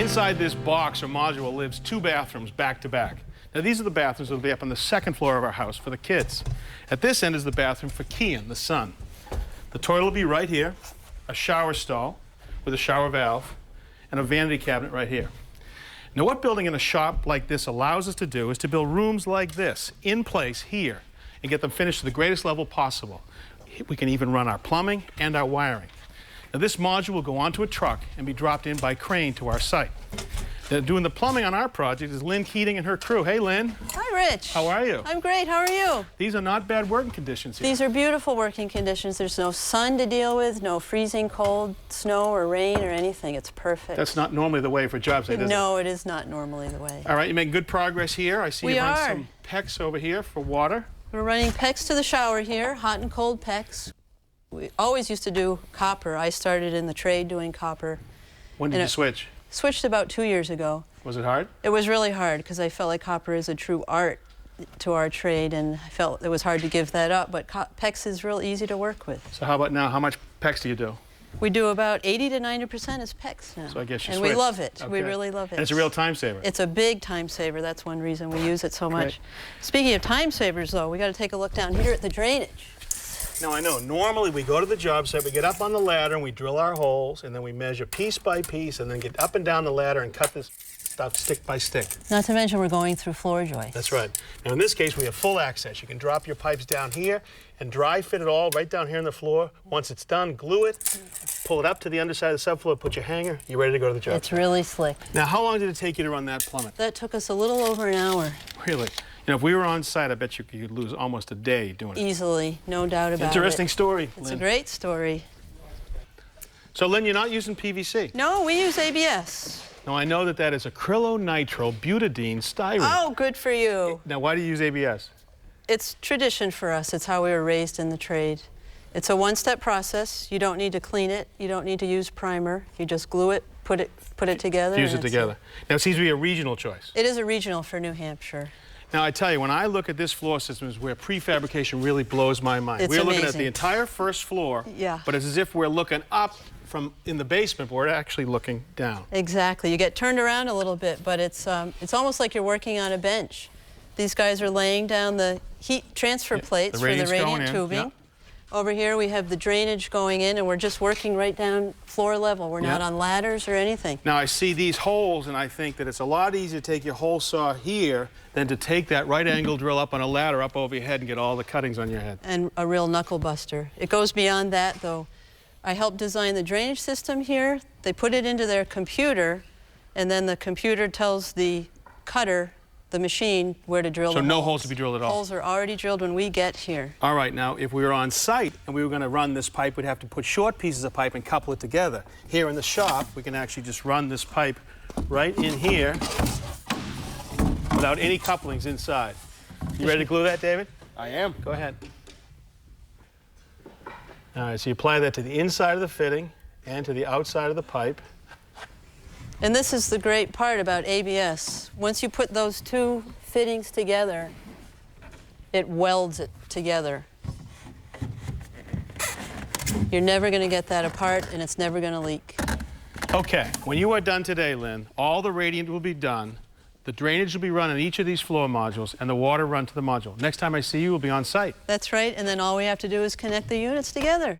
Inside this box or module lives 2 bathrooms back to back. Now these are the bathrooms that will be up on the 2nd floor of our house for the kids. At this end is the bathroom for Kian, the son. The toilet will be right here, a shower stall with a shower valve, and a vanity cabinet right here. Now what building in a shop like this allows us to do is to build rooms like this in place here and get them finished to the greatest level possible. We can even run our plumbing and our wiring. Now this module will go onto a truck and be dropped in by crane to our site. Now, doing the plumbing on our project is Lynn Keating and her crew. Hey, Lynn. Hi, Rich. How are you? I'm great. How are you? These are not bad working conditions here. These are beautiful working conditions. There's no sun to deal with, no freezing cold, snow or rain or anything. It's perfect. That's not normally the way for jobs like this. No, it is not normally the way. All right, you're making good progress here. I see you run some PEX over here for water. We're running PEX to the shower here, hot and cold PEX. We always used to do copper. I started in the trade doing copper. When did you switch? Switched about 2 years ago. Was it hard? It was really hard because I felt like copper is a true art to our trade, and I felt it was hard to give that up, but PEX is real easy to work with. So how about now? How much PEX do you do? We do about 80 to 90% is PEX now. So I guess you and switched. We love it. Okay. We really love it. And it's a real time saver. It's a big time saver. That's one reason we use it so much. Great. Speaking of time savers, though, we got to take a look down here at the drainage. Now, I know, normally we go to the job site, we get up on the ladder and we drill our holes, and then we measure piece by piece, and then get up and down the ladder and cut this stuff stick by stick. Not to mention we're going through floor joists. That's right. Now, in this case, we have full access. You can drop your pipes down here and dry fit it all right down here on the floor. Once it's done, glue it, pull it up to the underside of the subfloor, put your hanger, you're ready to go to the job. It's really slick. Now, how long did it take you to run that plummet? That took us a little over an hour. Really? You know, if we were on site, I bet you could lose almost a day doing it. Easily, no doubt about it. Interesting story, It's Lynn. a great story. So, Lynn, you're not using PVC? No, we use ABS. Now, I know that that is acrylonitrile-butadiene styrene. Oh, good for you. Now, why do you use ABS? It's tradition for us. It's how we were raised in the trade. It's a one-step process. You don't need to clean it. You don't need to use primer. You just glue it, put it together. Fuse it together. Now, it seems to be a regional choice. It is a regional for New Hampshire. Now, I tell you, when I look at this floor system is where prefabrication really blows my mind. It's We're amazing. looking at the entire first floor, Yeah. but it's as if we're looking up from in the basement, but we're actually looking down. Exactly. You get turned around a little bit, but it's almost like you're working on a bench. These guys are laying down the heat transfer plates for the radiant tubing. Yep. Over here we have the drainage going in, and we're just working right down floor level. We're not on ladders or anything. Now, I see these holes, and I think that it's a lot easier to take your hole saw here than to take that right angle drill up on a ladder up over your head and get all the cuttings on your head. And a real knuckle buster. It goes beyond that, though. I helped design the drainage system here. They put it into their computer, and then the computer tells the cutter, the machine, where to drill the holes. So no holes to be drilled at all? Holes are already drilled when we get here. All right, now, if we were on site and we were going to run this pipe, we'd have to put short pieces of pipe and couple it together. Here in the shop, we can actually just run this pipe right in here without any couplings inside. You ready to glue that, David? I am. Go ahead. All right, so you apply that to the inside of the fitting and to the outside of the pipe. And this is the great part about ABS. Once you put those two fittings together, it welds it together. You're never going to get that apart, and it's never going to leak. Okay, when you are done today, Lynn, all the radiant will be done, the drainage will be run in each of these floor modules, and the water run to the module. Next time I see you, we'll be on site. That's right, and then all we have to do is connect the units together.